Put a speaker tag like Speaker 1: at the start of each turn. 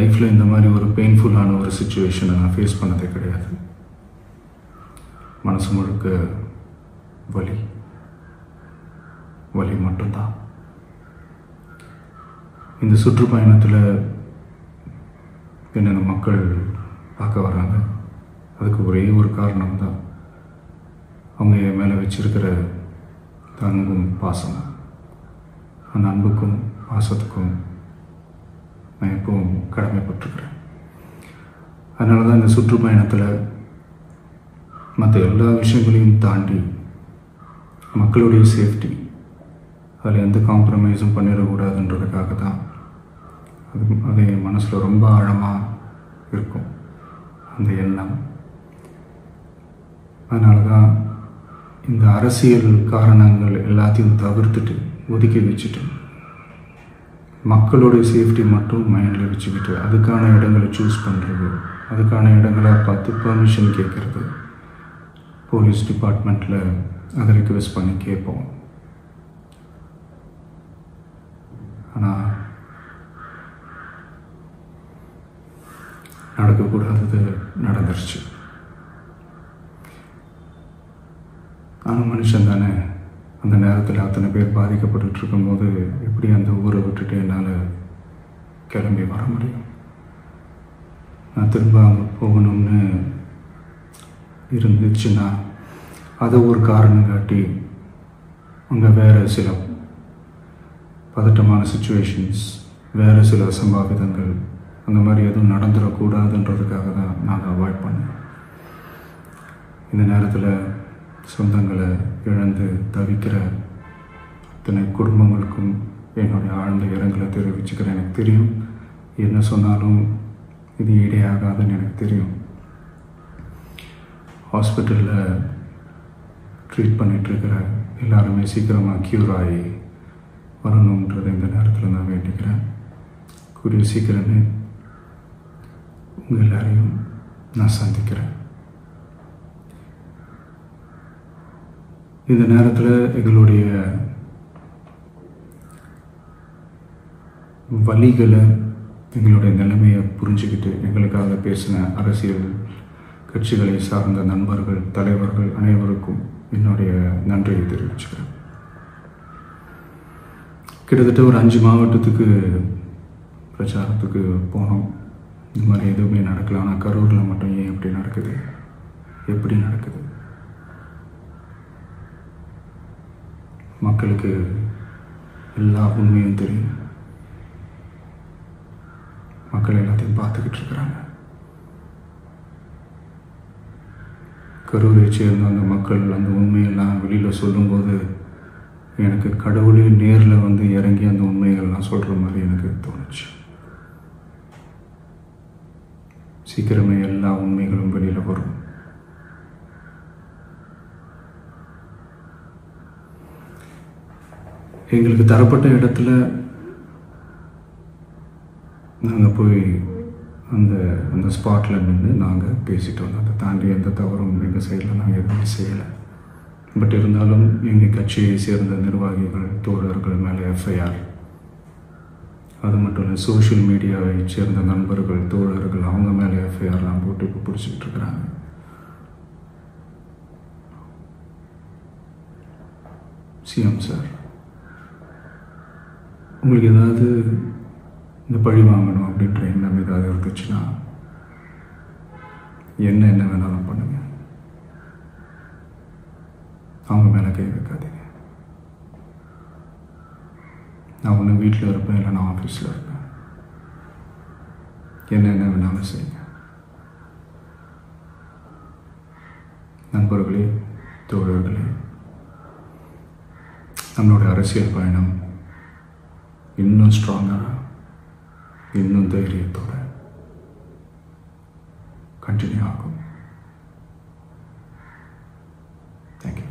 Speaker 1: லைஃப்பில் இந்த மாதிரி ஒரு பெயின்ஃபுல்லான ஒரு சுச்சுவேஷனை நான் ஃபேஸ் பண்ணதே கிடையாது. மனசு முழுக்க வலி வலி மட்டும்தான். இந்த சுற்றுப்பயணத்தில் என்னென்ன மக்கள் பார்க்க வராங்க, அதுக்கு ஒரே ஒரு காரணம் தான், அவங்க என் மேலே வச்சிருக்கிற அன்பும் பாசமும். அந்த அன்புக்கும் பாசத்துக்கும் நான் எப்பவும் கடமைப்பட்டிருக்கிறேன். அதனால தான் இந்த சுற்றுப்பயணத்தில் மற்ற எல்லா விஷயங்களையும் தாண்டி மக்களுடைய சேஃப்டி, அதில் எந்த காம்ப்ரமைஸும் பண்ணிடக்கூடாதுன்றதுக்காக தான் அது என் மனசில் ரொம்ப ஆழமாக இருக்கும் அந்த எண்ணம். அதனால தான் இந்த அரசியல் காரணங்கள் எல்லாத்தையும் தவிர்த்துட்டு ஒதுக்கி வச்சுட்டு மக்களுடைய சேஃப்டி மட்டும் மைண்டில் வச்சுக்கிட்டு அதுக்கான இடங்களை சூஸ் பண்ணுறது, அதுக்கான இடங்களை பார்த்து பர்மிஷன் கேட்குறது, போலீஸ் டிபார்ட்மெண்ட்டில் அதை ரிக்வெஸ்ட் பண்ணி கேட்போம். ஆனால் நடக்கக்கூடாதது நடந்துருச்சு. ஆனால் மனுஷன் தானே, அந்த நேரத்தில் அத்தனை பேர் பாதிக்கப்பட்டு இருக்கும்போது எப்படி அந்த ஊரை விட்டுட்டு என்னால் கிளம்பி வர முடியும்? நான் திரும்ப அங்கே போகணும்னு இருந்துச்சுன்னா அதை ஒரு காரணம் காட்டி அங்கே வேறு சில பதட்டமான சுச்சுவேஷன்ஸ், வேறு சில அசம்பாவிதங்கள், அந்த மாதிரி எதுவும் நடந்துடக்கூடாதுன்றதுக்காக தான் நான் அவாய்ட் பண்ணேன். இந்த நேரத்தில் சொந்தங்களை இழந்து தவிக்கிற அத்தனை குடும்பங்களுக்கும் என்னுடைய ஆழ்ந்த இரங்கலை தெரிவிச்சுக்கிறேன். எனக்கு தெரியும், என்ன சொன்னாலும் இது ஈடேயாகாதுன்னு எனக்கு தெரியும். ஹாஸ்பிட்டலில் ட்ரீட் பண்ணிகிட்ருக்கிற எல்லாருமே சீக்கிரமாக க்யூர் ஆகி வரணுன்றதை இந்த நேரத்தில் நான் வேண்டிக்கிறேன். கூடிய சீக்கிரமே உங்கள் எல்லாரையும் நான் சந்திக்கிறேன். இந்த நேரத்தில் எங்களுடைய வலிகளை, எங்களுடைய நிலைமையை புரிஞ்சுக்கிட்டு எங்களுக்காக பேசின அரசியல் கட்சிகளை சார்ந்த நண்பர்கள், தலைவர்கள் அனைவருக்கும் என்னுடைய நன்றியை தெரிவிச்சுக்கிறேன். கிட்டத்தட்ட ஒரு 5 மாவட்டத்துக்கு பிரச்சாரத்துக்கு போனோம். இந்த மாதிரி எதுவுமே நடக்கல. ஆனால் கரூரில் மட்டும் ஏன் எப்படி நடக்குது, எப்படி நடக்குது? மக்களுக்கு எல்லா உண்மையும் தெரியும். மக்கள் எல்லாத்தையும் பார்த்துக்கிட்டு இருக்கிறாங்க. கரூரை சேர்ந்த அந்த மக்கள் அந்த உண்மையெல்லாம் வெளியில் சொல்லும்போது எனக்கு கடவுளே நேரில் வந்து இறங்கி அந்த உண்மைகள்லாம் சொல்கிற மாதிரி எனக்கு தோணுச்சு. சீக்கிரமே எல்லா உண்மைகளும் வெளியில் வரும். எங்களுக்கு தரப்பட்ட இடத்துல நாங்கள் போய் அந்த ஸ்பாட்டில் நின்று நாங்கள் பேசிட்டு வந்தோம். அதை தாண்டி எந்த தவறும் எங்கள் சைடில் நாங்கள் எதுவுமே செய்யலை. பட் இருந்தாலும் எங்கள் கட்சியை சேர்ந்த நிர்வாகிகள், தோழர்கள் மேலே எஃப்ஐஆர், அது மட்டும் இல்லை சோஷியல் மீடியாவை சேர்ந்த நண்பர்கள், தோழர்கள், அவங்க மேலே எஃப்ஐஆர்லாம் போட்டு இப்போ பிடிச்சிக்கிட்டு இருக்கிறாங்க. சிஎம் சார், உங்களுக்கு ஏதாவது இந்த பழி வாங்கணும் அப்படின்ற எண்ணம் ஏதாவது இருந்துச்சுன்னா என்ன வேணாலும் பண்ணுங்க. அவங்க மேலே கை வைக்காதீங்க. நான் ஒன்று வீட்டில் இருப்பேன், இல்லை நான் ஆஃபீஸில் இருப்பேன். என்ன வேணாலும் செய்யுங்க. நண்பர்களே, தோழர்களே, நம்மளுடைய அரசியல் பயணம் இன்னும் ஸ்ட்ராங்காக, இன்னும் தைரியத்தோட கண்டினியூ ஆகும். தேங்க்யூ.